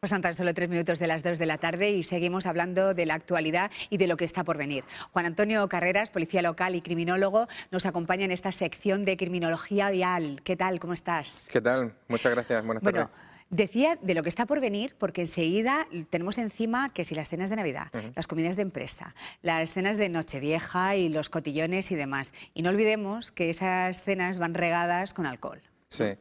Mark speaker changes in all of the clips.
Speaker 1: Pasan tan solo 3 minutos de las 2 de la tarde y seguimos hablando de la actualidad y de lo que está por venir. Juan Antonio Carreras, policía local y criminólogo, nos acompaña en esta sección de criminología vial. ¿Qué tal? ¿Cómo estás?
Speaker 2: ¿Qué tal? Muchas gracias. Buenas tardes.
Speaker 1: Decía de lo que está por venir porque enseguida tenemos encima que si las cenas de Navidad, las comidas de empresa, las cenas de Nochevieja y los cotillones y demás. Y no olvidemos que esas cenas van regadas con alcohol.
Speaker 2: Sí,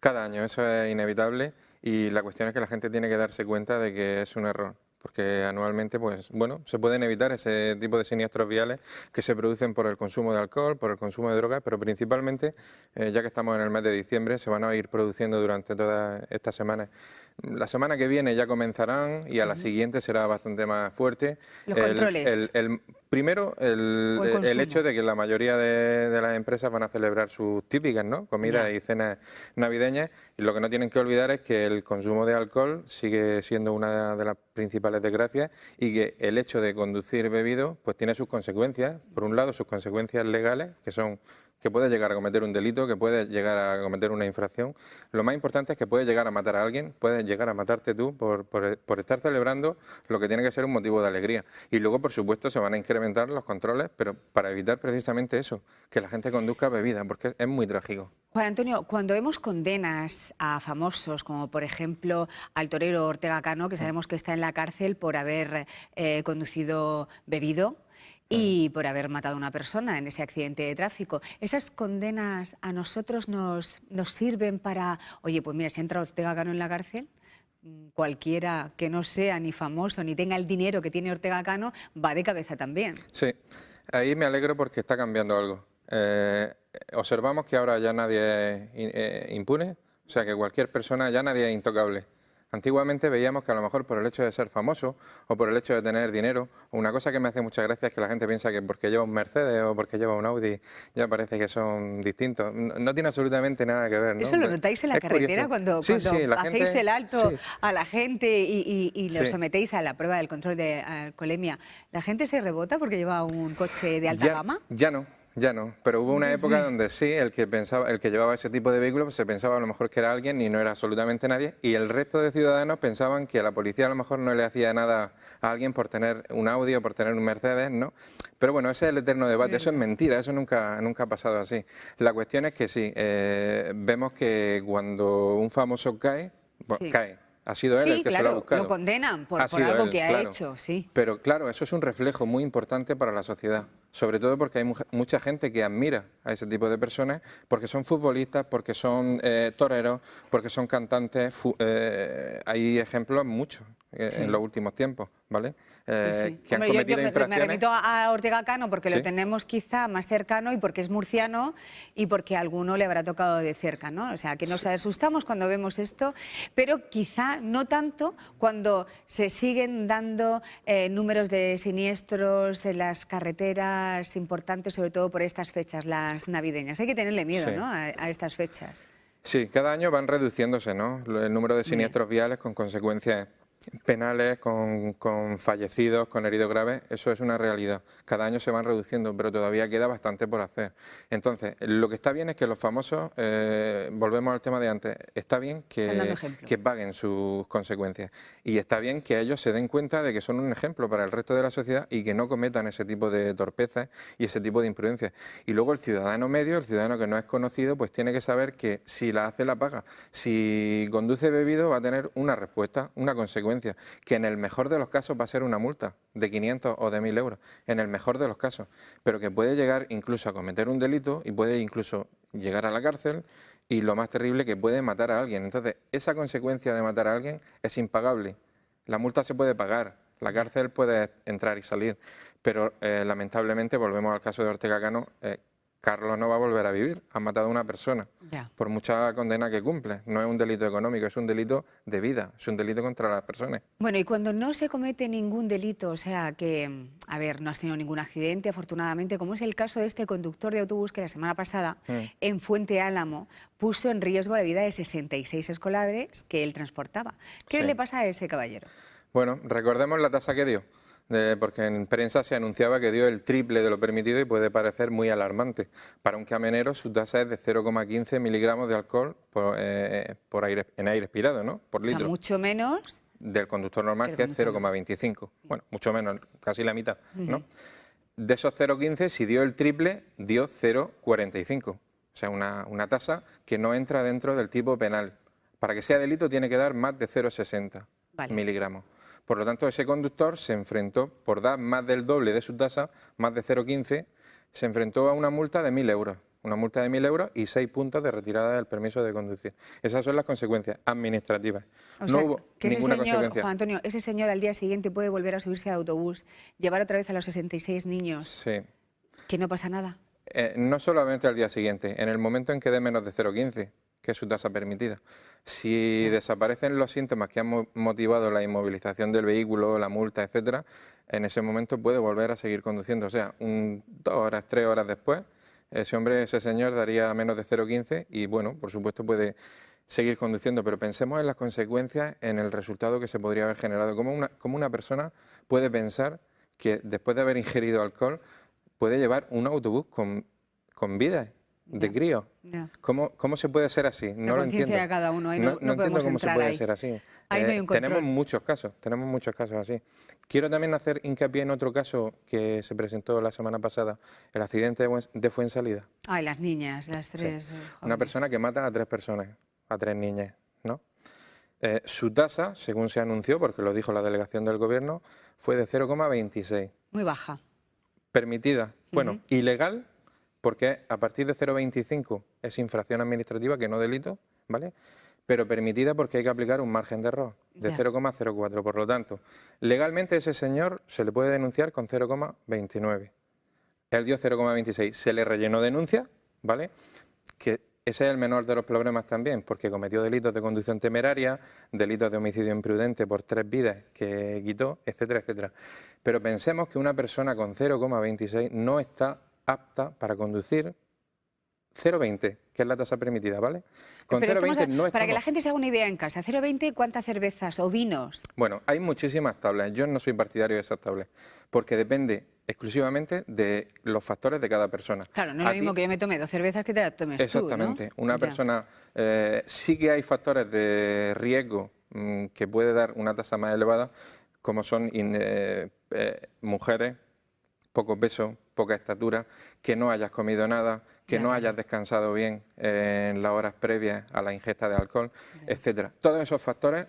Speaker 2: cada año, eso es inevitable y la cuestión es que la gente tiene que darse cuenta de que es un error. Porque anualmente, pues bueno, se pueden evitar ese tipo de siniestros viales que se producen por el consumo de alcohol, por el consumo de drogas, pero principalmente, ya que estamos en el mes de diciembre, se van a ir produciendo durante todas estas semanas. La semana que viene ya comenzarán y a la siguiente será bastante más fuerte.
Speaker 1: Los controles.
Speaker 2: Primero, el hecho de que la mayoría de las empresas van a celebrar sus típicas, ¿no?, comidas y cenas navideñas, y lo que no tienen que olvidar es que el consumo de alcohol sigue siendo una de las principales desgracias y que el hecho de conducir bebido pues tiene sus consecuencias. Por un lado, sus consecuencias legales, que son que puedes llegar a cometer un delito, que puedes llegar a cometer una infracción. Lo más importante es que puedes llegar a matar a alguien, puedes llegar a matarte tú por estar celebrando lo que tiene que ser un motivo de alegría. Y luego, por supuesto, se van a incrementar los controles, pero para evitar precisamente eso, que la gente conduzca bebida, porque es muy trágico.
Speaker 1: Juan Antonio, cuando vemos condenas a famosos, como por ejemplo al torero Ortega Cano, que sabemos que está en la cárcel por haber conducido bebido y por haber matado a una persona en ese accidente de tráfico, ¿esas condenas a nosotros nos sirven para, oye, pues mira, si entra Ortega Cano en la cárcel, cualquiera que no sea ni famoso ni tenga el dinero que tiene Ortega Cano va de cabeza también?
Speaker 2: Sí, ahí me alegro porque está cambiando algo. Observamos que ahora ya nadie es impune, o sea que cualquier persona, ya nadie es intocable. Antiguamente veíamos que a lo mejor por el hecho de ser famoso o por el hecho de tener dinero, una cosa que me hace mucha gracia es que la gente piensa que porque lleva un Mercedes o porque lleva un Audi ya parece que son distintos. No tiene absolutamente nada que ver, ¿no?
Speaker 1: ¿Eso lo notáis en la carretera cuando hacéis el alto a la gente y lo sometéis a la prueba del control de alcoholemia? ¿La gente se rebota porque lleva un coche de alta gama?
Speaker 2: Ya no, pero hubo una época donde sí, el que llevaba ese tipo de vehículos pues se pensaba a lo mejor que era alguien y no era absolutamente nadie, y el resto de ciudadanos pensaban que a la policía a lo mejor no le hacía nada a alguien por tener un Audi o por tener un Mercedes, ¿no? Pero bueno, ese es el eterno debate, eso es mentira, eso nunca ha pasado así. La cuestión es que sí, vemos que cuando un famoso cae, cae. Ha sido él el que se lo ha buscado.
Speaker 1: Lo condenan por algo que ha hecho, sí.
Speaker 2: Pero claro, eso es un reflejo muy importante para la sociedad, sobre todo porque hay mucha gente que admira a ese tipo de personas, porque son futbolistas, porque son toreros, porque son cantantes. Hay ejemplos muchos en los últimos tiempos, ¿vale? Que han cometido infracciones.
Speaker 1: Me remito a Ortega Cano porque lo tenemos quizá más cercano y porque es murciano y porque a alguno le habrá tocado de cerca, ¿no? O sea, que nos asustamos cuando vemos esto, pero quizá no tanto cuando se siguen dando números de siniestros en las carreteras importantes, sobre todo por estas fechas, las navideñas. Hay que tenerle miedo, ¿no?, a estas fechas.
Speaker 2: Sí, cada año van reduciéndose, ¿no?, el número de siniestros viales con consecuencias penales, con fallecidos, con heridos graves. Eso es una realidad. Cada año se van reduciendo, pero todavía queda bastante por hacer. Entonces, lo que está bien es que los famosos, volvemos al tema de antes, está bien que paguen sus consecuencias y está bien que ellos se den cuenta de que son un ejemplo para el resto de la sociedad y que no cometan ese tipo de torpezas y ese tipo de imprudencias. Y luego el ciudadano medio, el ciudadano que no es conocido, pues tiene que saber que si la hace, la paga. Si conduce bebido va a tener una respuesta, una consecuencia, que en el mejor de los casos va a ser una multa de 500 o de 1000 euros, en el mejor de los casos, pero que puede llegar incluso a cometer un delito y puede incluso llegar a la cárcel y lo más terrible, que puede matar a alguien. Entonces, esa consecuencia de matar a alguien es impagable. La multa se puede pagar, la cárcel puede entrar y salir, pero lamentablemente, volvemos al caso de Ortega Cano, Carlos no va a volver a vivir, ha matado a una persona, por mucha condena que cumple. No es un delito económico, es un delito de vida, es un delito contra las personas.
Speaker 1: Bueno, y cuando no se comete ningún delito, o sea que, a ver, no has tenido ningún accidente, afortunadamente, como es el caso de este conductor de autobús que la semana pasada, en Fuente Álamo, puso en riesgo la vida de 66 escolares que él transportaba. ¿Qué le pasa a ese caballero?
Speaker 2: Bueno, recordemos la tasa que dio. Porque en prensa se anunciaba que dio el triple de lo permitido y puede parecer muy alarmante. Para un camionero su tasa es de 0,15 miligramos de alcohol en aire expirado, ¿no?, por litro.
Speaker 1: O sea, mucho menos
Speaker 2: del conductor normal, que es 0,25. Bueno, mucho menos, casi la mitad, ¿no? De esos 0,15, si dio el triple, dio 0,45. O sea, una tasa que no entra dentro del tipo penal. Para que sea delito tiene que dar más de 0,60 miligramos. Por lo tanto, ese conductor se enfrentó, por dar más del doble de su tasa, más de 0,15, se enfrentó a una multa de 1.000 euros. Una multa de 1.000 euros y 6 puntos de retirada del permiso de conducir. Esas son las consecuencias administrativas.
Speaker 1: O sea,
Speaker 2: no hubo
Speaker 1: que
Speaker 2: ninguna
Speaker 1: ese señor,
Speaker 2: consecuencia.
Speaker 1: Juan Antonio, ese señor al día siguiente puede volver a subirse al autobús, llevar otra vez a los 66 niños,
Speaker 2: Sí.
Speaker 1: que no pasa nada.
Speaker 2: No solamente al día siguiente, en el momento en que dé menos de 0,15, que es su tasa permitida. Si desaparecen los síntomas que han motivado la inmovilización del vehículo, la multa, etcétera, en ese momento puede volver a seguir conduciendo. O sea, 2 horas, 3 horas después, ese señor daría menos de 0,15 y, bueno, por supuesto puede seguir conduciendo, pero pensemos en las consecuencias, en el resultado que se podría haber generado. ¿Cómo una persona puede pensar que después de haber ingerido alcohol puede llevar un autobús con vida de crío? ¿Cómo se puede ser así? No lo entiendo.
Speaker 1: De cada uno, ahí
Speaker 2: no entiendo cómo se puede ser así.
Speaker 1: Ahí no hay un control.
Speaker 2: Tenemos muchos casos así. Quiero también hacer hincapié en otro caso que se presentó la semana pasada, el accidente de Fuensalida.
Speaker 1: Ay, las niñas, las 3
Speaker 2: Sí. Una persona que mata a 3 personas, a 3 niñas, ¿no? Su tasa, según se anunció, porque lo dijo la delegación del gobierno, fue de 0,26.
Speaker 1: Muy baja.
Speaker 2: Permitida. Bueno, ilegal, porque a partir de 0,25 es infracción administrativa, que no delito, ¿vale? Pero permitida porque hay que aplicar un margen de error de 0,04. Por lo tanto, legalmente ese señor se le puede denunciar con 0,29. Él dio 0,26. Se le rellenó denuncia, ¿vale? Que ese es el menor de los problemas también, porque cometió delitos de conducción temeraria, delitos de homicidio imprudente por 3 vidas que quitó, etcétera, etcétera. Pero pensemos que una persona con 0,26 no está apta para conducir 0,20, que es la tasa permitida, ¿vale? Con 0,20 no estamos...
Speaker 1: Para que la gente se haga una idea en casa, 0,20, ¿cuántas cervezas o vinos?
Speaker 2: Bueno, hay muchísimas tablas. Yo no soy partidario de esas tablas, porque depende exclusivamente de los factores de cada persona.
Speaker 1: Claro, no es lo mismo que yo me tome 2 cervezas que te las tomes
Speaker 2: exactamente.
Speaker 1: tú, ¿no?
Speaker 2: Una persona... sí que hay factores de riesgo que puede dar una tasa más elevada, como son mujeres, poco peso, poca estatura, que no hayas comido nada, que no hayas descansado bien en las horas previas a la ingesta de alcohol, etcétera. Todos esos factores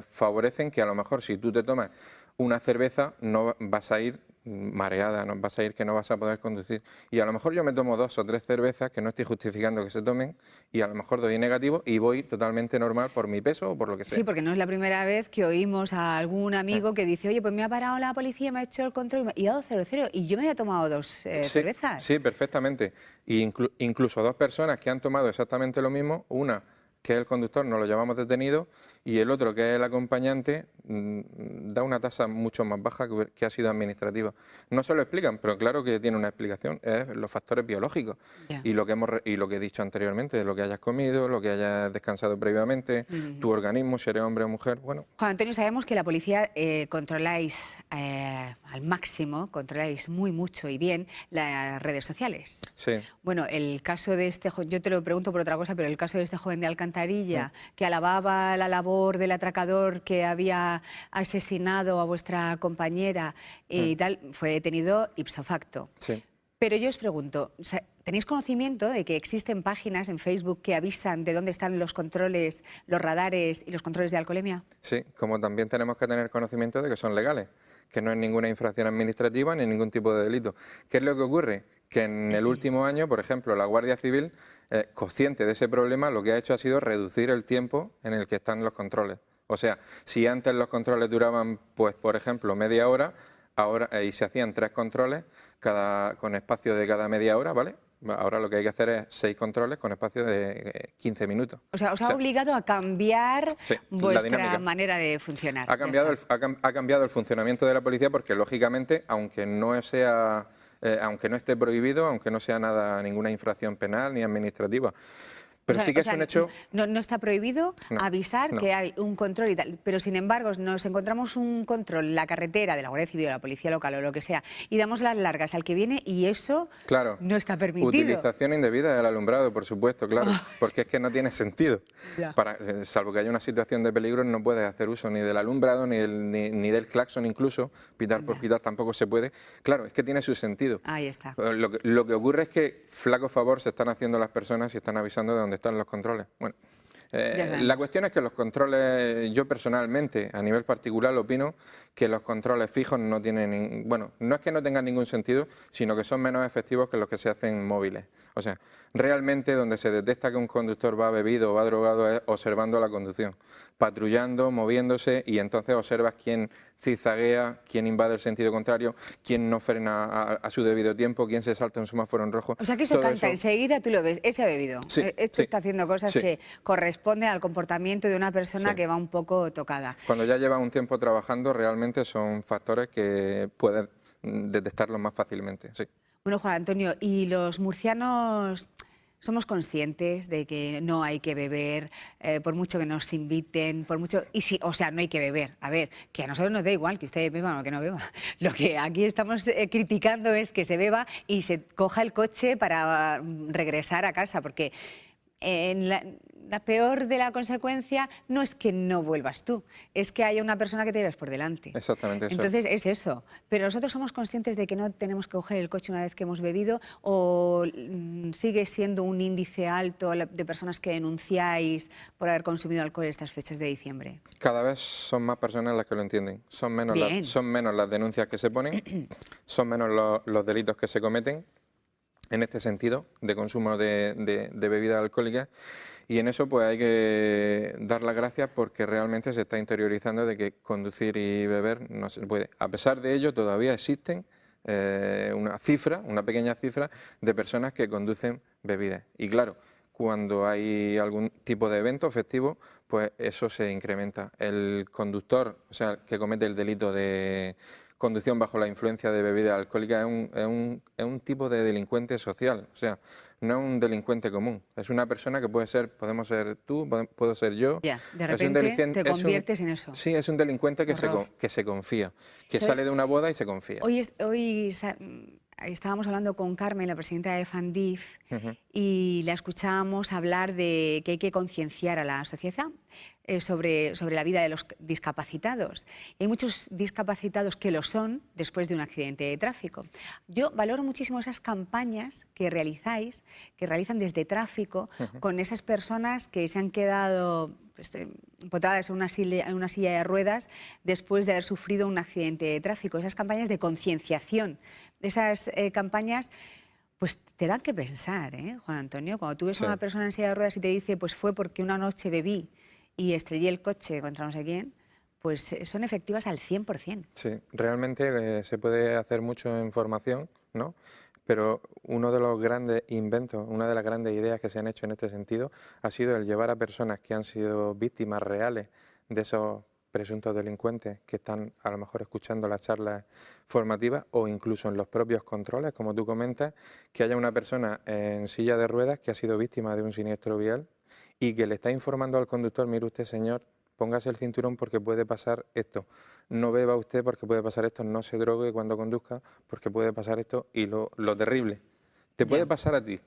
Speaker 2: favorecen que a lo mejor si tú te tomas una cerveza no vas a ir mareada, no vas a ir que no vas a poder conducir. Y a lo mejor yo me tomo 2 o 3 cervezas que no estoy justificando que se tomen y a lo mejor doy negativo y voy totalmente normal por mi peso o por lo que sea.
Speaker 1: Sí, porque no es la primera vez que oímos a algún amigo que dice, oye, pues me ha parado la policía, me ha hecho el control y ha dado 0,0 y yo me había tomado 2 cervezas.
Speaker 2: Sí, perfectamente. Y incluso 2 personas que han tomado exactamente lo mismo, una que es el conductor, nos lo llevamos detenido, y el otro, que es el acompañante, da una tasa mucho más baja que ha sido administrativa. No se lo explican, pero claro que tiene una explicación, es los factores biológicos. Y lo que he dicho anteriormente, lo que hayas comido, lo que hayas descansado previamente, tu organismo, si eres hombre o mujer, bueno.
Speaker 1: Juan Antonio, sabemos que la policía controláis al máximo, controláis mucho y bien las redes sociales.
Speaker 2: Sí.
Speaker 1: Bueno, el caso de este joven, yo te lo pregunto por otra cosa, pero el caso de este joven de Alcantarilla, que alababa la labor del atracador que había asesinado a vuestra compañera y tal, fue detenido ipso facto.
Speaker 2: Sí.
Speaker 1: Pero yo os pregunto, ¿tenéis conocimiento de que existen páginas en Facebook que avisan de dónde están los controles, los radares y los controles de alcoholemia?
Speaker 2: Sí, como también tenemos que tener conocimiento de que son legales, que no es ninguna infracción administrativa ni ningún tipo de delito. ¿Qué es lo que ocurre? Que en el último año, por ejemplo, la Guardia Civil, consciente de ese problema, lo que ha hecho ha sido reducir el tiempo en el que están los controles. O sea, si antes los controles duraban, pues, por ejemplo, media hora, ahora y se hacían 3 controles con espacio de cada media hora, ¿vale? Ahora lo que hay que hacer es 6 controles con espacio de 15 minutos.
Speaker 1: O sea, os ha obligado a cambiar vuestra manera de funcionar.
Speaker 2: Ha cambiado el funcionamiento de la policía porque, lógicamente, aunque no esté prohibido, aunque no sea ninguna infracción penal ni administrativa, Pero sí que es un hecho...
Speaker 1: No está prohibido avisar que hay un control y tal, pero sin embargo nos encontramos un control en la carretera de la Guardia Civil, de la Policía Local o lo que sea, y damos las largas al que viene y eso no está permitido.
Speaker 2: Utilización indebida del alumbrado, por supuesto, claro, porque es que no tiene sentido. Salvo que haya una situación de peligro, no puedes hacer uso ni del alumbrado, ni del claxon incluso, pitar por pitar tampoco se puede. Claro, es que tiene su sentido.
Speaker 1: Ahí está.
Speaker 2: Lo que ocurre es que flaco favor se están haciendo las personas y están avisando de dónde están los controles. Bueno, la cuestión es que los controles, yo personalmente, a nivel particular, opino que los controles fijos no tienen, bueno, no es que no tengan ningún sentido, sino que son menos efectivos que los que se hacen móviles. O sea, realmente donde se detecta que un conductor va bebido o va drogado es observando la conducción, patrullando, moviéndose, y entonces observas quién zigzaguea, quién invade el sentido contrario, quién no frena a su debido tiempo, quién se salta un semáforo en rojo.
Speaker 1: O sea que eso canta, enseguida tú lo ves, ese ha bebido.
Speaker 2: Sí,
Speaker 1: Esto está haciendo cosas que corresponden al comportamiento de una persona que va un poco tocada.
Speaker 2: Cuando ya lleva un tiempo trabajando, realmente son factores que pueden detectarlos más fácilmente. Sí.
Speaker 1: Bueno, Juan Antonio, ¿y los murcianos somos conscientes de que no hay que beber, por mucho que nos inviten, por mucho... Y sí, o sea, no hay que beber. A ver, que a nosotros nos da igual que usted beba o que no beba. Lo que aquí estamos criticando es que se beba y se coja el coche para regresar a casa, porque la peor de la consecuencia no es que no vuelvas tú, es que haya una persona que te lleves por delante.
Speaker 2: Exactamente eso.
Speaker 1: Entonces es eso. Pero nosotros somos conscientes de que no tenemos que coger el coche una vez que hemos bebido, o sigue siendo un índice alto de personas que denunciáis por haber consumido alcohol estas fechas de diciembre.
Speaker 2: Cada vez son más personas las que lo entienden. Son menos las denuncias que se ponen, son menos los delitos que se cometen en este sentido de consumo de bebidas alcohólicas, y en eso pues hay que dar las gracias porque realmente se está interiorizando de que conducir y beber no se puede. A pesar de ello todavía existen una pequeña cifra de personas que conducen bebidas, y claro, cuando hay algún tipo de evento festivo, pues eso se incrementa. El conductor, o sea, que comete el delito de conducción bajo la influencia de bebida alcohólica es un tipo de delincuente social, o sea, no es un delincuente común, es una persona que podemos ser tú, puedo ser yo.
Speaker 1: Ya, de repente te conviertes en eso.
Speaker 2: Sí, es un delincuente que se confía, que sale de una boda y se confía.
Speaker 1: Hoy estábamos hablando con Carmen, la presidenta de FANDIF, y la escuchábamos hablar de que hay que concienciar a la sociedad sobre la vida de los discapacitados. Y hay muchos discapacitados que lo son después de un accidente de tráfico. Yo valoro muchísimo esas campañas que realizan desde tráfico con esas personas que se han quedado empotradas en una silla de ruedas después de haber sufrido un accidente de tráfico. Esas campañas de concienciación, esas campañas, pues te dan que pensar, Juan Antonio. Cuando tú ves a una persona en silla de ruedas y te dice, pues fue porque una noche bebí y estrellé el coche contra no sé quién, pues son efectivas al 100%.
Speaker 2: Sí, realmente se puede hacer mucho en formación, ¿no? Pero uno de los grandes inventos, una de las grandes ideas que se han hecho en este sentido ha sido el llevar a personas que han sido víctimas reales de esos presuntos delincuentes que están a lo mejor escuchando las charlas formativas o incluso en los propios controles, como tú comentas, que haya una persona en silla de ruedas que ha sido víctima de un siniestro vial y que le está informando al conductor: mire usted, señor, póngase el cinturón porque puede pasar esto, no beba usted porque puede pasar esto, no se drogue cuando conduzca porque puede pasar esto. Y lo terrible, te puede pasar a ti,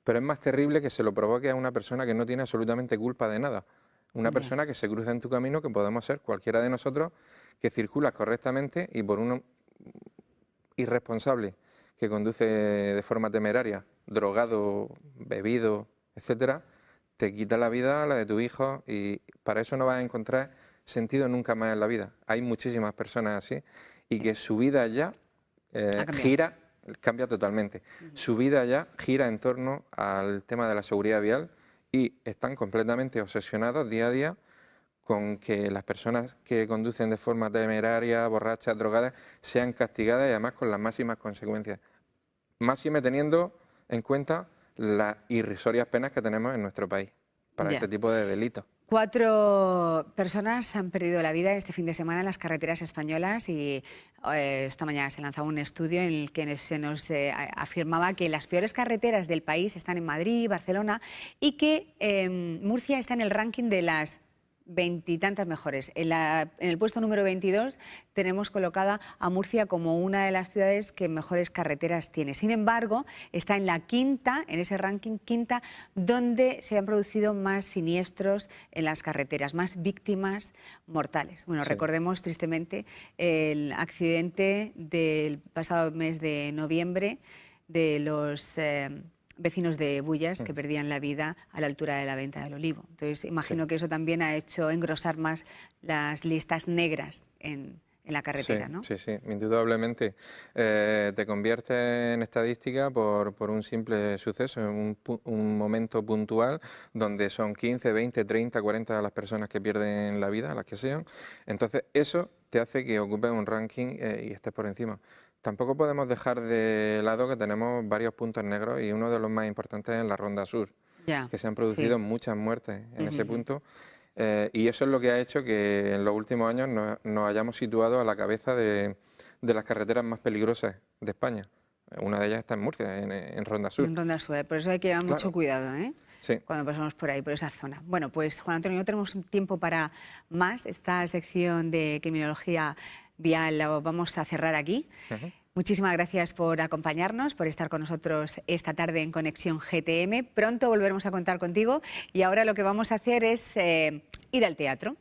Speaker 2: pero es más terrible que se lo provoque a una persona que no tiene absolutamente culpa de nada. Una persona que se cruza en tu camino, que podemos ser cualquiera de nosotros, que circula correctamente y por uno irresponsable que conduce de forma temeraria, drogado, bebido, etcétera, te quita la vida, la de tu hijo, y para eso no vas a encontrar sentido nunca más en la vida. Hay muchísimas personas así y que su vida ya cambia totalmente. Su vida ya gira en torno al tema de la seguridad vial y están completamente obsesionados día a día con que las personas que conducen de forma temeraria, borrachas, drogadas, sean castigadas y además con las máximas consecuencias. Máxime teniendo en cuenta las irrisorias penas que tenemos en nuestro país para este tipo de delitos.
Speaker 1: 4 personas han perdido la vida este fin de semana en las carreteras españolas y esta mañana se lanzaba un estudio en el que se nos afirmaba que las peores carreteras del país están en Madrid, Barcelona y que Murcia está en el ranking de las 20 y tantas mejores. En el puesto número 22 tenemos colocada a Murcia como una de las ciudades que mejores carreteras tiene. Sin embargo, está en la quinta, en ese ranking quinta, donde se han producido más siniestros en las carreteras, más víctimas mortales. Bueno, sí. Recordemos tristemente el accidente del pasado mes de noviembre de los vecinos de Bullas que perdían la vida a la altura de la Venta del Olivo. Entonces, imagino que eso también ha hecho engrosar más las listas negras en la carretera,
Speaker 2: sí,
Speaker 1: ¿no?
Speaker 2: Sí, sí, indudablemente. Te conviertes en estadística por un simple suceso, en un momento puntual donde son 15, 20, 30, 40 las personas que pierden la vida, las que sean. Entonces, eso te hace que ocupes un ranking y estés por encima. Tampoco podemos dejar de lado que tenemos varios puntos negros y uno de los más importantes es la Ronda Sur, que se han producido muchas muertes en ese punto. Y eso es lo que ha hecho que en los últimos años nos hayamos situado a la cabeza de las carreteras más peligrosas de España. Una de ellas está en Murcia, en Ronda Sur.
Speaker 1: En Ronda Sur, por eso hay que llevar mucho cuidado, ¿eh?
Speaker 2: Sí.
Speaker 1: Cuando pasamos por ahí, por esa zona. Bueno, pues Juan Antonio, no tenemos tiempo para más. Esta sección de criminología vial la vamos a cerrar aquí. Muchísimas gracias por acompañarnos, por estar con nosotros esta tarde en Conexión GTM. Pronto volveremos a contar contigo y ahora lo que vamos a hacer es ir al teatro.